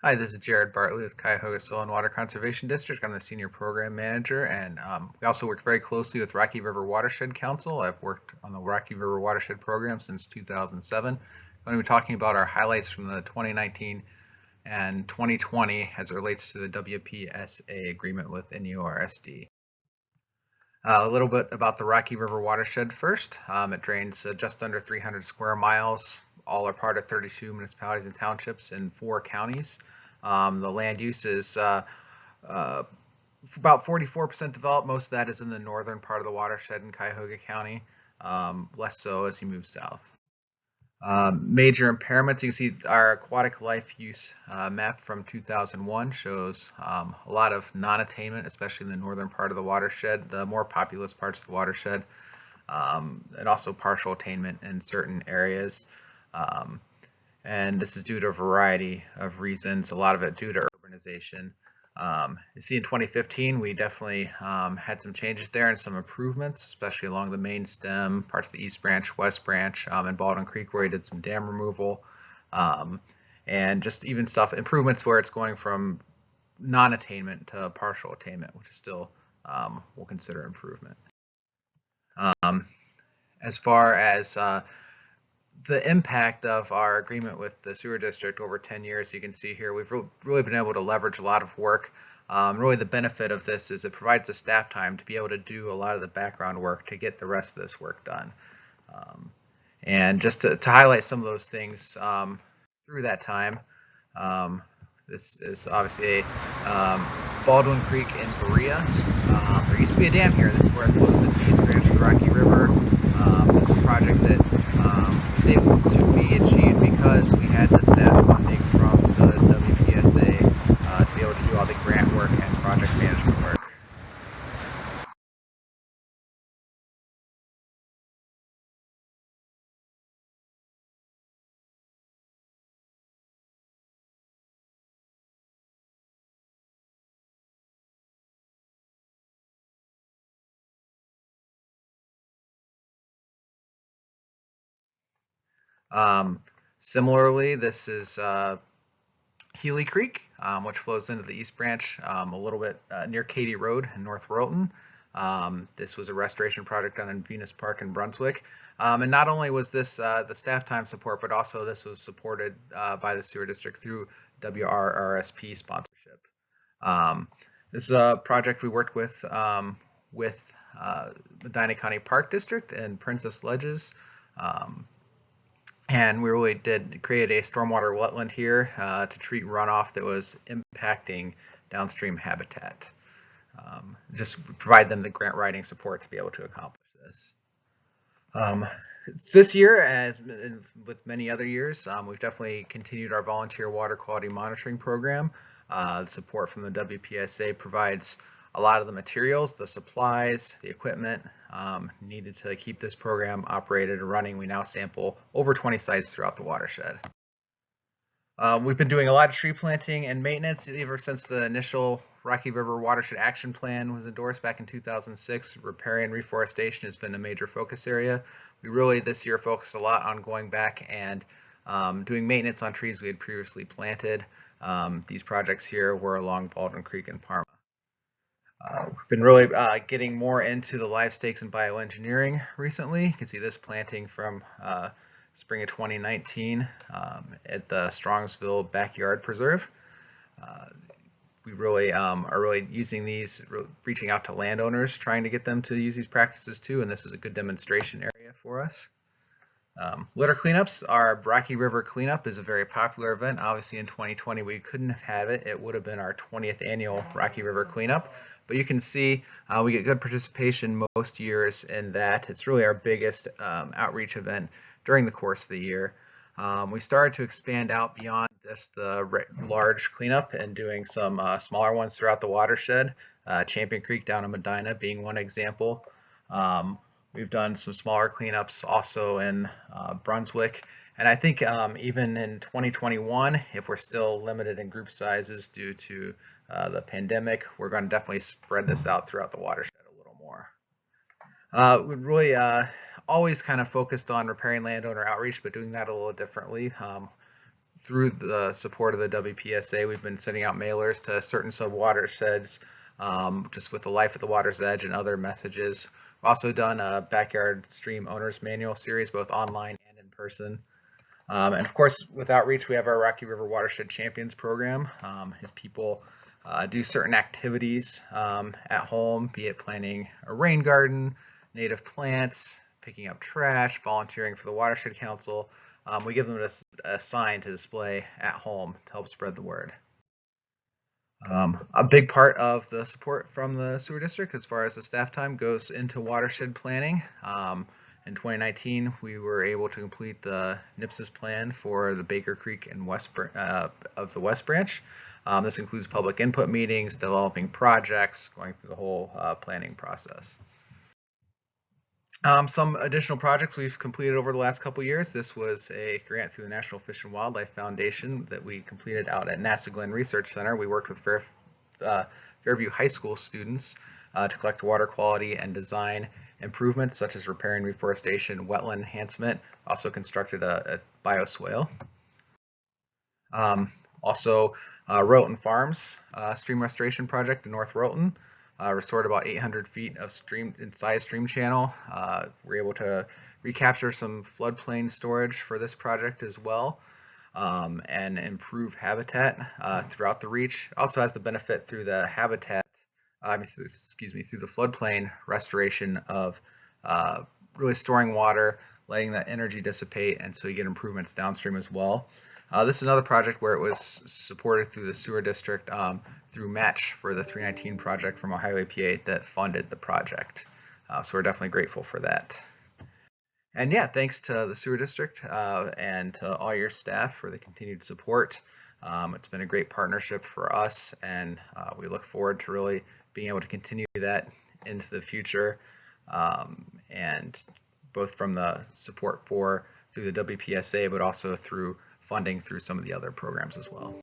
Hi, this is Jared Bartley with Cuyahoga Soil and Water Conservation District. I'm the Senior Program Manager, and we also work very closely with Rocky River Watershed Council. I've worked on the Rocky River Watershed Program since 2007. I'm going to be talking about our highlights from the 2019 and 2020 as it relates to the WPSA agreement with NURSD. A little bit about the Rocky River Watershed first. It drains just under 300 square miles. All are part of 32 municipalities and townships in 4 counties. The land use is about 44% developed. Most of that is in the northern part of the watershed in Cuyahoga County, less so as you move south. Major impairments, you can see our Aquatic Life Use map from 2001 shows a lot of non-attainment, especially in the northern part of the watershed, the more populous parts of the watershed, and also partial attainment in certain areas. And this is due to a variety of reasons, a lot of it due to urbanization. You see in 2015, we definitely had some changes there and some improvements, especially along the main stem, parts of the East Branch, West Branch, and Baldwin Creek where we did some dam removal. And just even stuff, improvements where it's going from non-attainment to partial attainment, which is still, we'll consider improvement. As far as the impact of our agreement with the sewer district over 10 years, you can see here, we've really been able to leverage a lot of work. Really the benefit of this is it provides the staff time to be able to do a lot of the background work to get the rest of this work done. And just to highlight some of those things through that time, this is obviously a Baldwin Creek in Berea. There used to be a dam here. This is where it flows into the East Branch of the Rocky River. This project that was able to be achieved because we had the staff funding from the WPSA to be able to do all the grant work and project management work. Similarly, this is Healy Creek, which flows into the East Branch a little bit near Katy Road in North Royalton. This was a restoration project done in Venus Park in Brunswick. And not only was this the staff time support, but also this was supported by the sewer district through WRRSP sponsorship. This is a project we worked with Medina County Park District and Princess Ledges. And we really did create a stormwater wetland here to treat runoff that was impacting downstream habitat. Just provide them the grant writing support to be able to accomplish this. This year, as with many other years, we've definitely continued our volunteer water quality monitoring program. The support from the WPSA provides a lot of the materials, the supplies, the equipment needed to keep this program operated and running. We now sample over 20 sites throughout the watershed. We've been doing a lot of tree planting and maintenance ever since the initial Rocky River Watershed Action Plan was endorsed back in 2006. Riparian reforestation has been a major focus area. We really this year focused a lot on going back and doing maintenance on trees we had previously planted. These projects here were along Baldwin Creek and Parma. We've been really getting more into the live stakes and bioengineering recently. You can see this planting from spring of 2019 at the Strongsville Backyard Preserve. We really are really using these, reaching out to landowners, trying to get them to use these practices too, and this was a good demonstration area for us. Litter cleanups. Our Rocky River cleanup is a very popular event. Obviously in 2020 we couldn't have had it. It would have been our 20th annual Rocky River cleanup. But you can see we get good participation most years in that. It's really our biggest outreach event during the course of the year. We started to expand out beyond just the large cleanup and doing some smaller ones throughout the watershed. Champion Creek down in Medina being one example. We've done some smaller cleanups also in Brunswick. And I think even in 2021, if we're still limited in group sizes due to the pandemic, we're going to definitely spread this out throughout the watershed a little more. We really always kind of focused on riparian landowner outreach, but doing that a little differently. through the support of the WPSA, we've been sending out mailers to certain sub-watersheds, just with the life at the water's edge and other messages. We've also done a backyard stream owner's manual series, both online and in person. And of course, with outreach, we have our Rocky River Watershed Champions program. If people do certain activities at home, be it planting a rain garden, native plants, picking up trash, volunteering for the Watershed Council, we give them a sign to display at home to help spread the word. A big part of the support from the sewer district as far as the staff time goes into watershed planning. In 2019, we were able to complete the NPSIS plan for the Baker Creek and of the West Branch. This includes public input meetings, developing projects, going through the whole planning process. Some additional projects we've completed over the last couple years. This was a grant through the National Fish and Wildlife Foundation that we completed out at NASA Glenn Research Center. We worked with Fairview High School students to collect water quality and design improvements such as repairing reforestation, wetland enhancement, also constructed a bioswale. Also, Roten Farms stream restoration project in North Roten. Restored about 800 feet of stream channel. We're able to recapture some floodplain storage for this project as well, and improve habitat throughout the reach. It also has the benefit through the habitat, through the floodplain restoration of really storing water, letting that energy dissipate, and so you get improvements downstream as well. This is another project where it was supported through the sewer district through match for the 319 project from Ohio EPA that funded the project. So we're definitely grateful for that. And yeah, thanks to the sewer district and to all your staff for the continued support. It's been a great partnership for us, and we look forward to really being able to continue that into the future, and both from the support through the WPSA, but also through funding through some of the other programs as well.